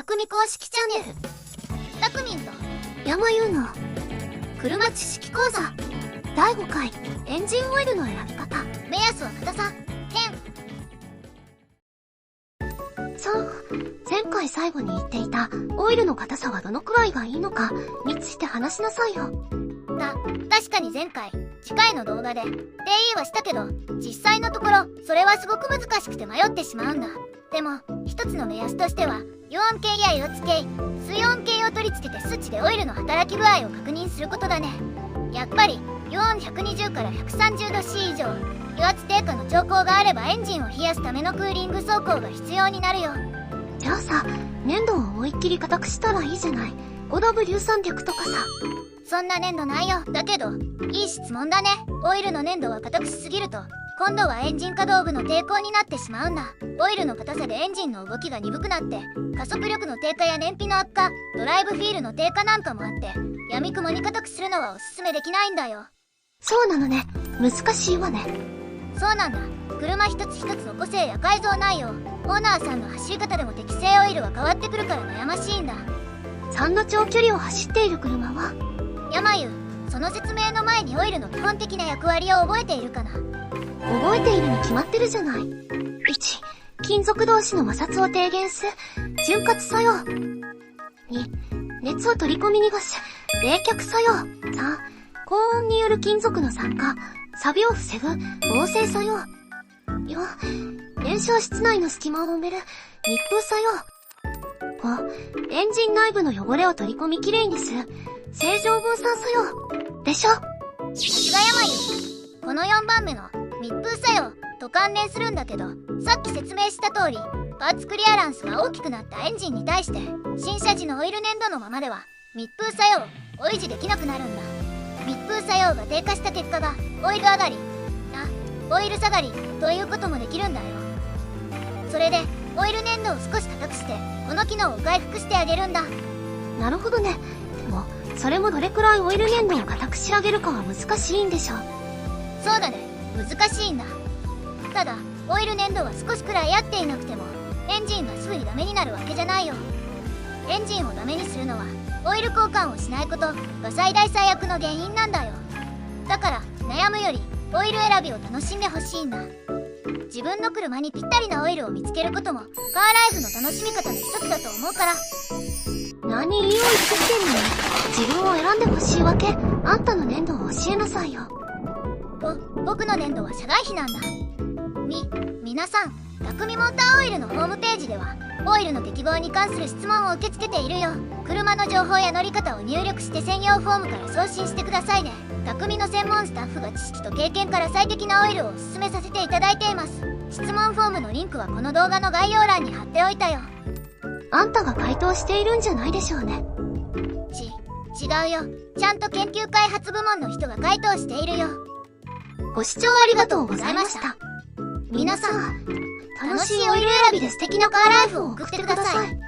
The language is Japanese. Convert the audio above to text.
匠公式チャンネル、たくみんと山優の車知識講座第5回エンジンオイルの選び方。目安は硬さ編。前回最後に言っていたオイルの硬さはどのくらいがいいのかについて話しなさいよ。確かに前回次回の動画で提言はしたけど、実際のところそれはすごく難しくて迷ってしまうんだ。でも一つの目安としては、溶温計や油圧計、水温計を取り付けて数値でオイルの働き具合を確認することだね。やっぱり溶温120から130度 C 以上、油圧低下の兆候があればエンジンを冷やすためのクーリング走行が必要になるよ。じゃあさ、粘土を思いっきり硬くしたらいいじゃない。5W300 とかさ。そんな粘土ないよ。だけどいい質問だね。オイルの粘土は硬くしすぎると今度はエンジン可動部の抵抗になってしまうんだ。オイルの硬さでエンジンの動きが鈍くなって加速力の低下や燃費の悪化、ドライブフィールの低下なんかもあって、闇雲に硬くするのはおすすめできないんだよ。そうなのね。難しいわね。そうなんだ。車一つ一つの個性や改造内容、オーナーさんの走り方でも適正オイルは変わってくるから悩ましいんだ。3の長距離を走っている車は山優、その説明の前にオイルの基本的な役割を覚えているかな。覚えているに決まってるじゃない。1、金属同士の摩擦を低減す潤滑作用。2、熱を取り込み逃がす冷却作用。3、高温による金属の酸化、錆を防ぐ合成作用。4、燃焼室内の隙間を埋める密封作用。5、エンジン内部の汚れを取り込みきれいにする正常分散作用でしょ。さすが山優。この4番目の密封作用と関連するんだけど、さっき説明した通り、パーツクリアランスが大きくなったエンジンに対して新車時のオイル粘土のままでは密封作用を維持できなくなるんだ。密封作用が低下した結果がオイル上がりオイル下がりということもできるんだよ。それでオイル粘土を少し硬くしてこの機能を回復してあげるんだ。なるほどね。でもそれもどれくらいオイル粘土を硬く仕上げるかは難しいんでしょ。そうだね、難しいんだ。ただオイル粘土は少しくらい合っていなくてもエンジンがすぐにダメになるわけじゃないよ。エンジンをダメにするのはオイル交換をしないことが最大最悪の原因なんだよ。だから悩むよりオイル選びを楽しんでほしいんだ。自分の車にぴったりなオイルを見つけることもカーライフの楽しみ方の一つだと思うから。何いいオイル作ってんのに自分を選んでほしいわけ。あんたの粘土を教えなさいよ。僕の粘土は社外費なんだ。皆さん、匠モーターオイルのホームページではオイルの適合に関する質問を受け付けているよ。車の情報や乗り方を入力して専用フォームから送信してくださいね。匠の専門スタッフが知識と経験から最適なオイルをおすすめさせていただいています。質問フォームのリンクはこの動画の概要欄に貼っておいたよ。あんたが回答しているんじゃないでしょうね。違うよ。ちゃんと研究開発部門の人が回答しているよ。ご視聴ありがとうございました。皆さん、楽しいオイル選びで素敵なカーライフを送ってください。